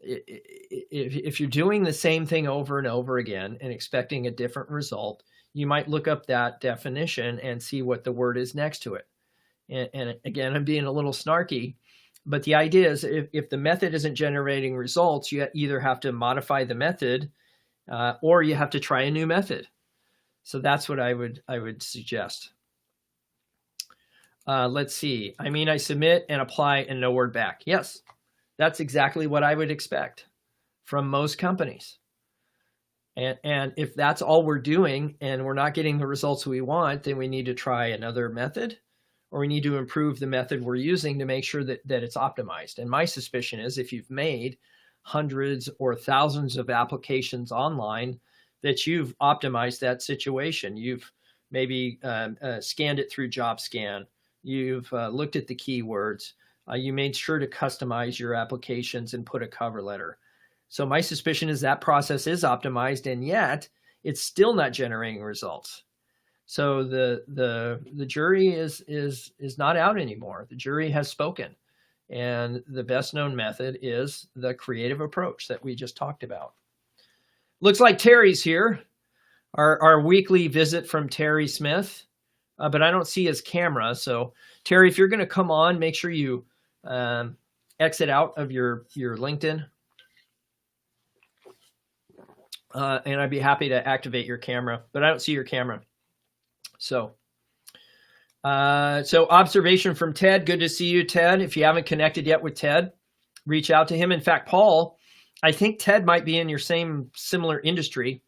if you're doing the same thing over and over again and expecting a different result, you might look up that definition and see what the word is next to it. And again, I'm being a little snarky, but the idea is if the method isn't generating results, you either have to modify the method or you have to try a new method. So that's what I would suggest. Let's see. I submit and apply and no word back. Yes, that's exactly what I would expect from most companies. And if that's all we're doing and we're not getting the results we want, then we need to try another method, or we need to improve the method we're using to make sure that it's optimized. And my suspicion is if you've made hundreds or thousands of applications online, that you've optimized that situation. You've maybe scanned it through JobScan. You've looked at the keywords. You made sure to customize your applications and put a cover letter. So my suspicion is that process is optimized, and yet it's still not generating results. So the jury is not out anymore. The jury has spoken, and the best known method is the creative approach that we just talked about. Looks like Terry's here. Our weekly visit from Terry Smith, but I don't see his camera. So Terry, if you're going to come on, make sure you exit out of your LinkedIn. And I'd be happy to activate your camera, but I don't see your camera. So So observation from Ted. Good to see you, Ted. If you haven't connected yet with Ted, reach out to him. In fact, Paul, I think Ted might be in your same similar industry.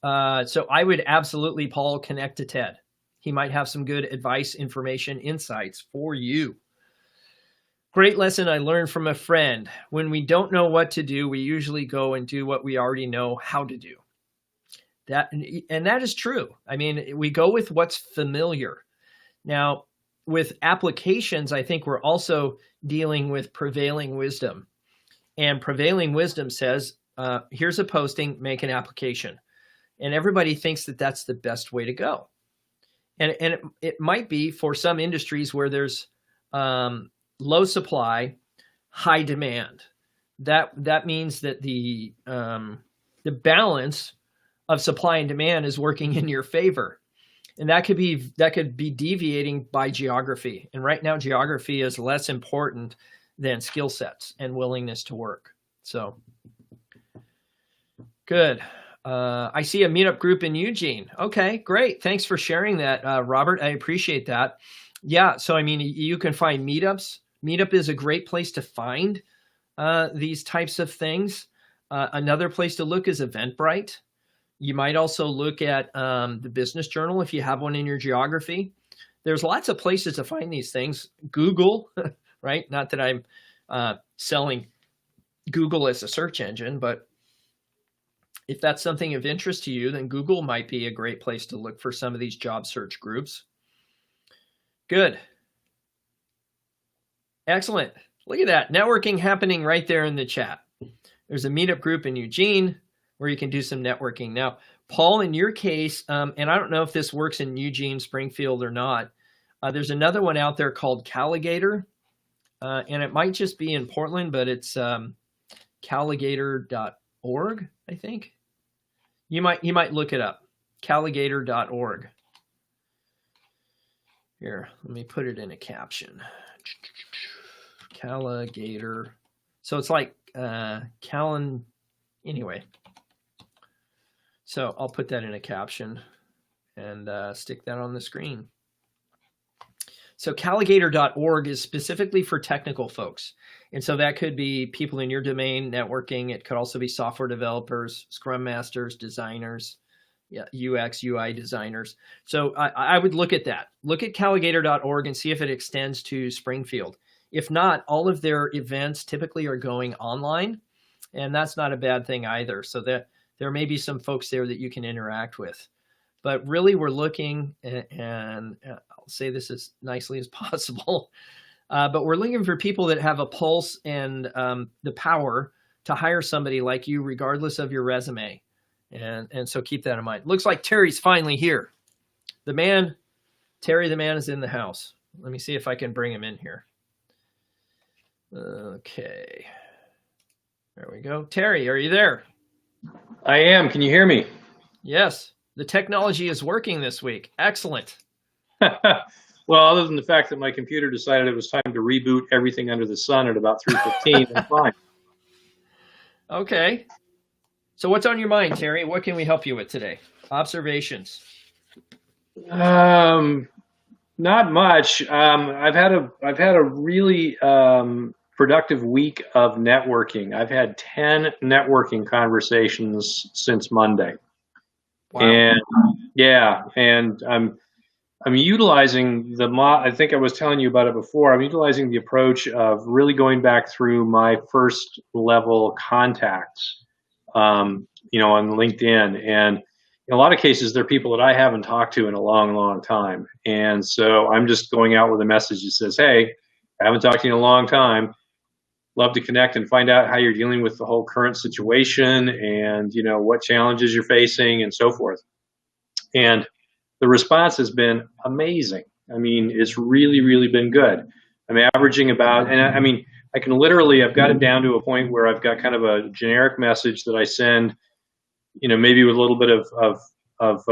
So I would absolutely, Paul, connect to Ted. He might have some good advice, information, insights for you. Great lesson I learned from a friend. When we don't know what to do, we usually go and do what we already know how to do. And that is true. I mean, we go with what's familiar. Now, with applications, I think we're also dealing with prevailing wisdom. And prevailing wisdom says, here's a posting, make an application. And everybody thinks that that's the best way to go. And it might be for some industries where there's low supply, high demand. That means that the balance of supply and demand is working in your favor. And that could be deviating by geography. And right now, geography is less important than skill sets and willingness to work. So good. I see a meetup group in Eugene. Okay, great. Thanks for sharing that, Robert. I appreciate that. Yeah, so I mean, you can find meetups. Meetup is a great place to find these types of things. Another place to look is Eventbrite. You might also look at the Business Journal if you have one in your geography. There's lots of places to find these things. Google, right? Not that I'm selling Google as a search engine, but if that's something of interest to you, then Google might be a great place to look for some of these job search groups. Good. Excellent. Look at that. Networking happening right there in the chat. There's a meetup group in Eugene where you can do some networking. Now, Paul, in your case, and I don't know if this works in Eugene, Springfield or not, there's another one out there called Caligator, and it might just be in Portland, but it's caligator.org, I think. You might look it up, caligator.org. Here, let me put it in a caption. Caligator. So it's like anyway. So I'll put that in a caption and stick that on the screen. So caligator.org is specifically for technical folks. And so that could be people in your domain, networking. It could also be software developers, Scrum Masters, designers, UX, UI designers. So I would look at that. Look at caligator.org and see if it extends to Springfield. If not, all of their events typically are going online, and that's not a bad thing either. So that there may be some folks there that you can interact with. But really, we're looking, and I'll say this as nicely as possible, but we're looking for people that have a pulse and the power to hire somebody like you, regardless of your resume. And so keep that in mind. Looks like Terry's finally here. Terry the man is in the house. Let me see if I can bring him in here. Okay. There we go. Terry, are you there? I am. Can you hear me? Yes. The technology is working this week. Excellent. Well, other than the fact that my computer decided it was time to reboot everything under the sun at about 3:15, I'm fine. Okay. So what's on your mind, Terry? What can we help you with today? Observations. Not much. I've had a really productive week of networking. I've had 10 networking conversations since Monday. Wow. And yeah, and I'm utilizing I think I was telling you about it before. I'm utilizing the approach of really going back through my first level contacts, on LinkedIn. And in a lot of cases, they're people that I haven't talked to in a long, long time. And so I'm just going out with a message that says, hey, I haven't talked to you in a long time. Love to connect and find out how you're dealing with the whole current situation and, what challenges you're facing and so forth. And the response has been amazing. I mean, it's really, really been good. I'm averaging about, and I mean, I've got it down to a point where I've got kind of a generic message that I send, maybe with a little bit of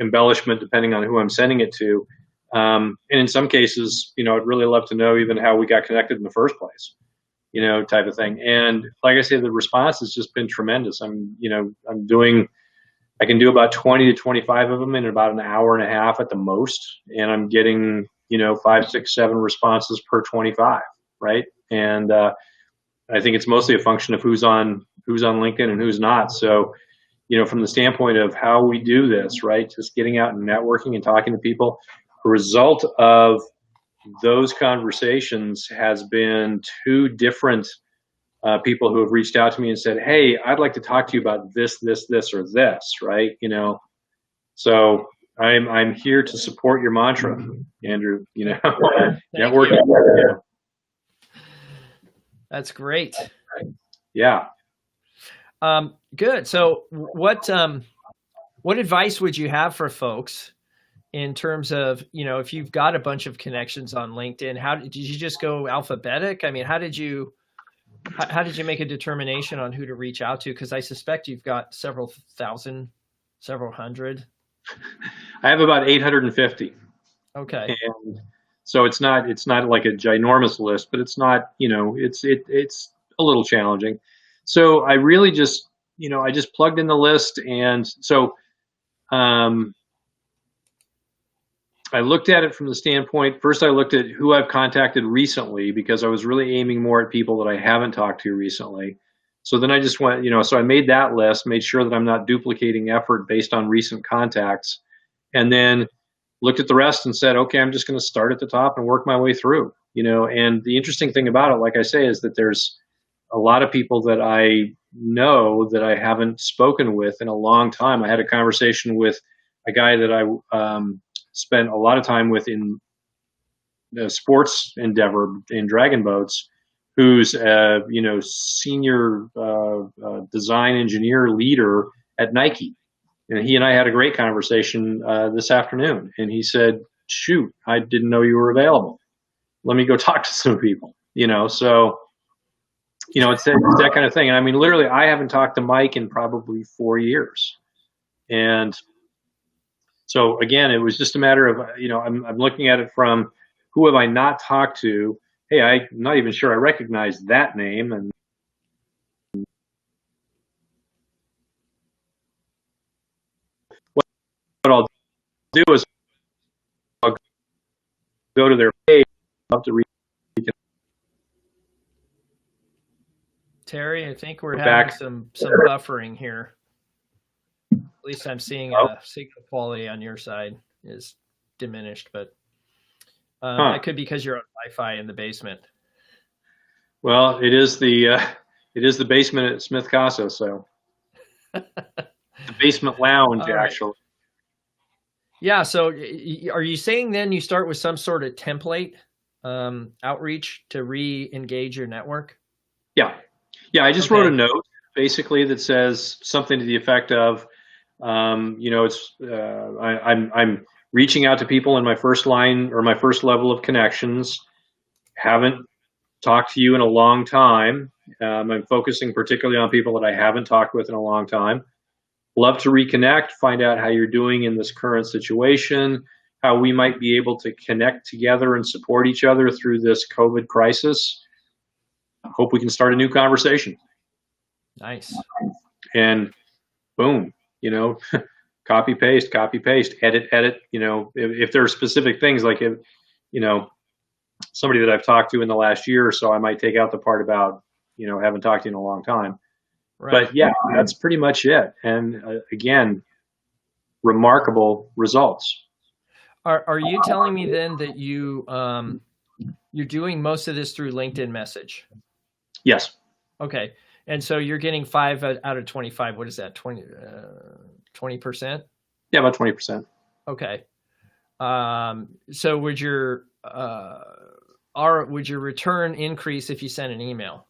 embellishment depending on who I'm sending it to. And in some cases, I'd really love to know even how we got connected in the first place, type of thing. And like I say, the response has just been tremendous. I can do about 20 to 25 of them in about an hour and a half at the most. And I'm getting, 5, 6, 7 responses per 25, right? And I think it's mostly a function of who's on LinkedIn and who's not. So, from the standpoint of how we do this, right, just getting out and networking and talking to people, the result of those conversations has been 2 different people who have reached out to me and said, "Hey, I'd like to talk to you about this, this, this, or this," right? So I'm here to support your mantra, Andrew. Networking. You. That's great. Yeah. Good. So what advice would you have for folks in terms of, if you've got a bunch of connections on LinkedIn, how did you just go alphabetic? I mean, how did you make a determination on who to reach out to? Because I suspect you've got several thousand, several hundred. I have about 850. Okay. And so it's not like a ginormous list, but it's not, it's a little challenging. So I really just, I just plugged in the list. And so I looked at it from the standpoint, first I looked at who I've contacted recently, because I was really aiming more at people that I haven't talked to recently. So then I just went, so I made that list, made sure that I'm not duplicating effort based on recent contacts, and then looked at the rest and said, okay, I'm just going to start at the top and work my way through, and the interesting thing about it, like I say, is that there's a lot of people that I know that I haven't spoken with in a long time. I had a conversation with a guy that I spent a lot of time with in the sports endeavor in Dragon Boats, who's senior design engineer leader at Nike. And he and I had a great conversation this afternoon. And he said, shoot, I didn't know you were available. Let me go talk to some people, so, it's that kind of thing. And I mean, literally, I haven't talked to Mike in probably 4 years. And so again, it was just a matter of, I'm looking at it from who have I not talked to? Hey, I'm not even sure I recognize that name. And what I'll do is I'll go to their page. I'll have to read. Terry, I think we're Back. having some buffering here. At least I'm seeing signal quality on your side is diminished, but that could be because you're on Wi-Fi in the basement. Well, it is the basement at Smith Casa, so the basement lounge, actually. Yeah. So, are you saying then you start with some sort of template outreach to re-engage your network? Yeah. I just wrote a note basically that says something to the effect of, I'm reaching out to people in my first line or my first level of connections. Haven't talked to you in a long time. I'm focusing particularly on people that I haven't talked with in a long time. Love to reconnect, find out how you're doing in this current situation, how we might be able to connect together and support each other through this COVID crisis. I hope we can start a new conversation. Nice. And boom, copy, paste, edit. If there are specific things like, somebody that I've talked to in the last year or so, I might take out the part about, haven't talked to you in a long time. Right. But yeah, that's pretty much it. And again, remarkable results. Are you telling me then that you're doing most of this through LinkedIn Message? Yes. Okay. And so you're getting 5 out of 25. What is that? 20%? Yeah, about 20%. Okay. So would your return increase if you sent an email?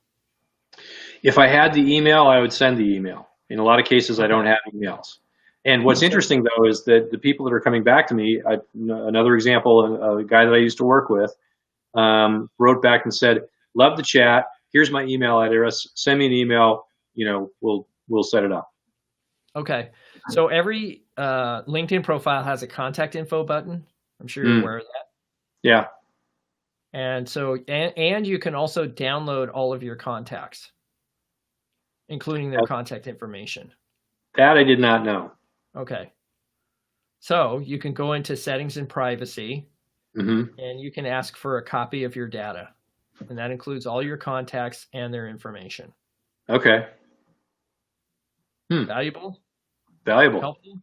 If I had the email, I would send the email. In a lot of cases, I don't have emails. And what's interesting, though, is that the people that are coming back to me, another example, a guy that I used to work with, wrote back and said, love the chat. Here's my email address. Send me an email. We'll set it up. Okay. So every LinkedIn profile has a contact info button. I'm sure you're aware of that. Yeah. And so, and you can also download all of your contacts, including their contact information. That I did not know. Okay. So you can go into settings and privacy, Hmm. and you can ask for a copy of your data. And that includes all your contacts and their information. Okay. Valuable? Valuable. Helpful?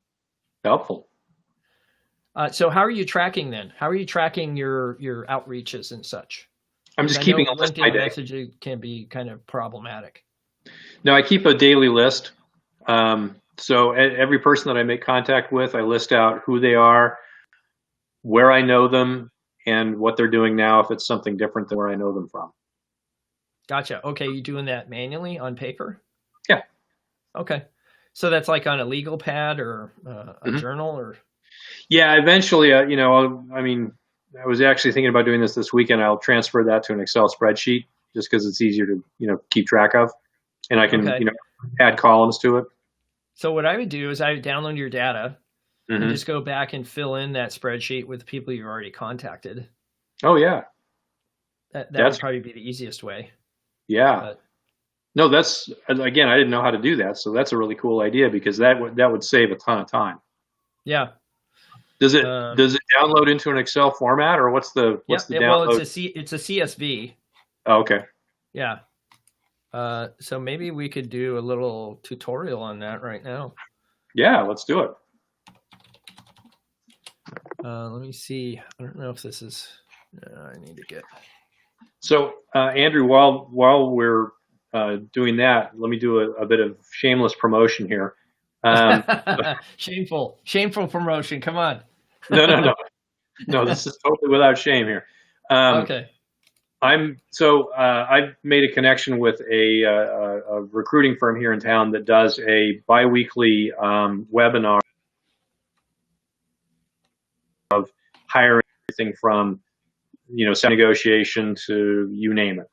Helpful. So how are you tracking then? How are you tracking your outreaches and such? I'm Because just I know keeping a list by LinkedIn day. messaging can be kind of problematic. No, I keep a daily list. So every person that I make contact with, I list out who they are, where I know them, and what they're doing now if it's something different than where I know them from. Gotcha. Okay, you doing that manually on paper? Yeah. Okay. So that's like on a legal pad or a Mhm. journal or Yeah, eventually, I mean, I was actually thinking about doing this weekend. I'll transfer that to an Excel spreadsheet just because it's easier to, keep track of, and I can, okay. add columns to it. So what I would do is I would download your data and Hmm. just go back and fill in that spreadsheet with people you've already contacted. Oh yeah, That would that's probably be the easiest way. yeah. But No, that's again, I didn't know how to do that, so that's a really cool idea because that would save a ton of time. yeah. Does it Um, does it download into an Excel format or what's the yeah. what's the Well, download? it's a CSV. Oh, okay. Yeah. So maybe we could do a little tutorial on that right now. Yeah, let's do it. Let me see. I don't know if this is. I need to get. So, Andrew, while we're doing that, let me do a bit of shameless promotion here. Um, Shameful promotion. Come on. no, no, no, no. This is totally without shame here. Um, Okay. I've made a connection with a recruiting firm here in town that does a biweekly webinar hiring, everything from salary negotiation to you name it.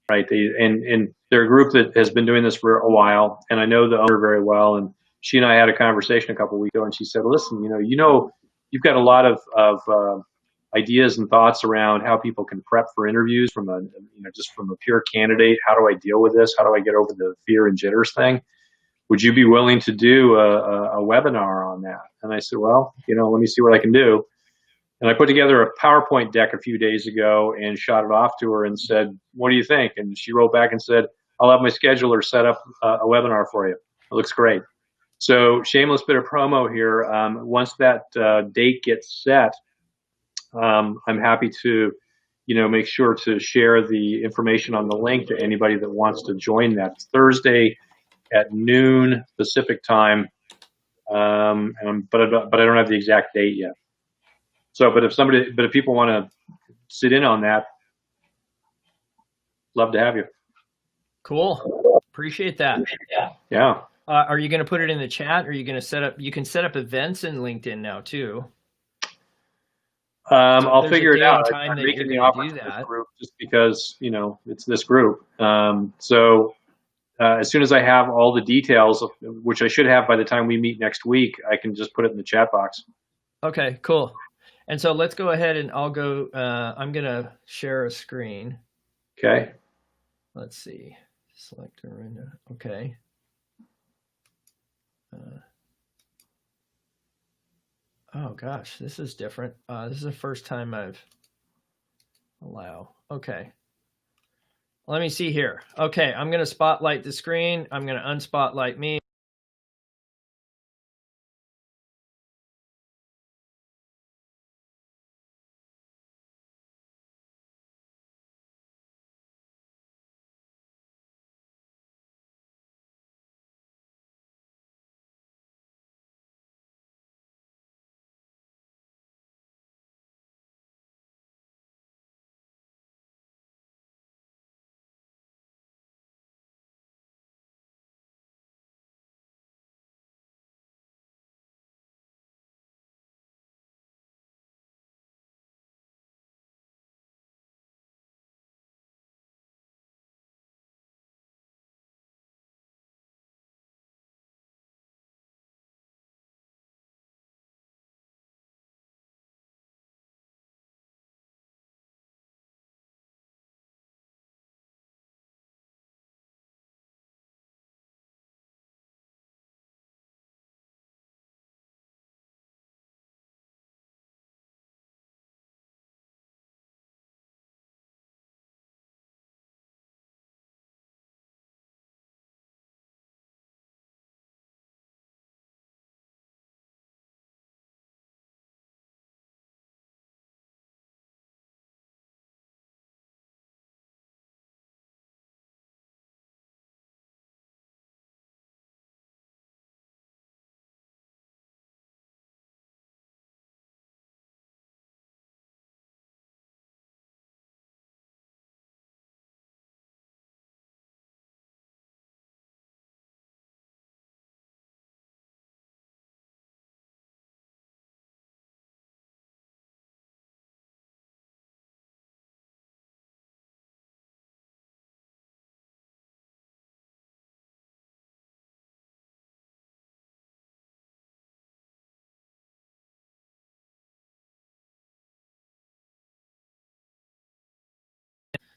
Right? And they're a group that has been doing this for a while, and I know the owner very well. And she and I had a conversation a couple of weeks ago, and she said, "Listen, you've got a lot of ideas and thoughts around how people can prep for interviews from just from a pure candidate. How do I deal with this? How do I get over the fear and jitters thing? Would you be willing to do a webinar on that?" And I said, "Well, let me see what I can do." And I put together a PowerPoint deck a few days ago and shot it off to her and said, "What do you think?" And she wrote back and said, "I'll have my scheduler set up a webinar for you. It looks great." So shameless bit of promo here. Once that date gets set, I'm happy to, make sure to share the information on the link to anybody that wants to join that. It's Thursday at noon Pacific time, but I don't have the exact date yet. So, but if people want to sit in on that, love to have you. Cool. Appreciate that. Yeah. Are you going to put it in the chat? Or are you going to set up? You can set up events in LinkedIn now too. So I'll there's a figure it day and out. time I'm that you're making the going to offer do to this that. group just because, it's this group. As soon as I have all the details, which I should have by the time we meet next week, I can just put it in the chat box. Okay, cool. And so let's go ahead and I'll go. I'm going to share a screen. Okay. Let's see. Select arena. Okay. Oh gosh, this is different. This is the first time I've allow. Okay. Let me see here. Okay, I'm going to spotlight the screen. I'm going to unspotlight me.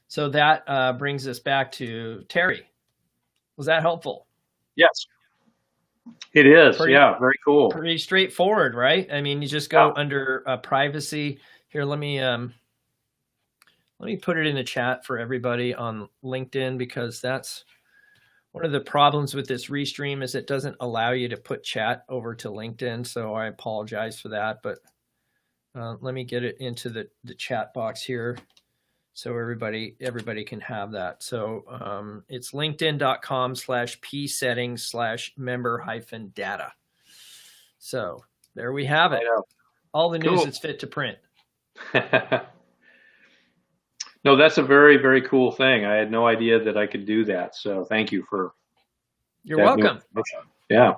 So that brings us back to Terry. Was that helpful? Yes, it is. Pretty- Yeah, very cool. Pretty straightforward, right? I mean, you just go under privacy. Here, let me put it in the chat for everybody on LinkedIn, because that's one of the problems with this Restream is it doesn't allow you to put chat over to LinkedIn. So I apologize for that, but let me get it into the chat box here so everybody can have that. So it's linkedin.com/p-settings/member-data. So there we have it. All the news Cool. that's fit to print. No, that's a very, very cool thing. I had no idea that I could do that. So thank you for. You're welcome. Yeah.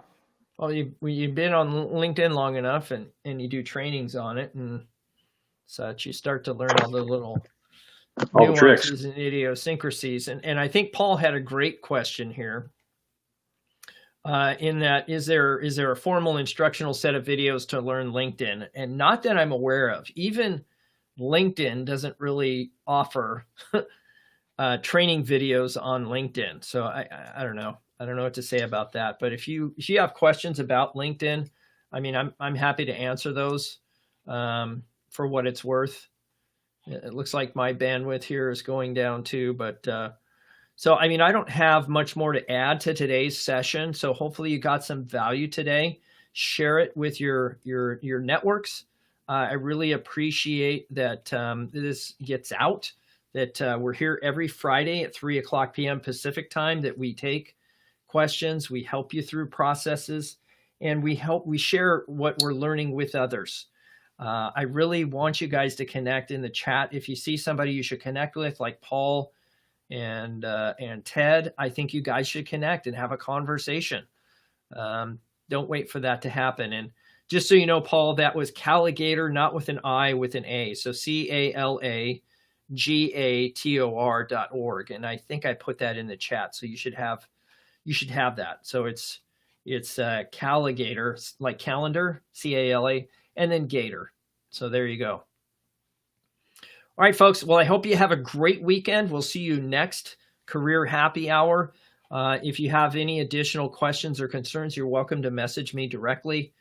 Well, you've been on LinkedIn long enough, and you do trainings on it and such. You start to learn all the little All the tricks nuances and idiosyncrasies. And I think Paul had a great question here. In that, is there a formal instructional set of videos to learn LinkedIn? And not that I'm aware of. Even LinkedIn doesn't really offer training videos on LinkedIn. So I don't know. I don't know what to say about that. But if you have questions about LinkedIn, I mean, I'm happy to answer those for what it's worth. It looks like my bandwidth here is going down too, but so I mean, I don't have much more to add to today's session. So hopefully you got some value today. Share it with your networks. I really appreciate that this gets out, that we're here every Friday at 3:00 p.m. Pacific time, that we take questions, we help you through processes, and we share what we're learning with others. I really want you guys to connect in the chat. If you see somebody you should connect with, like Paul and Ted, I think you guys should connect and have a conversation. Don't wait for that to happen. And just so you know, Paul, that was Caligator, not with an I, with an A. So CALAGATOR.org. And I think I put that in the chat. So you should have that. So it's Caligator, like calendar, CALA, and then Gator. So there you go. All right, folks. Well, I hope you have a great weekend. We'll see you next Career Happy Hour. If you have any additional questions or concerns, you're welcome to message me directly.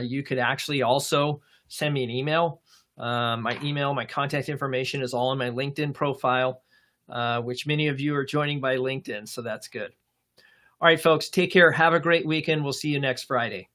You could actually also send me an email. My contact information is all in my LinkedIn profile, which many of you are joining by LinkedIn, so that's good. All right, folks, take care. Have a great weekend. We'll see you next Friday.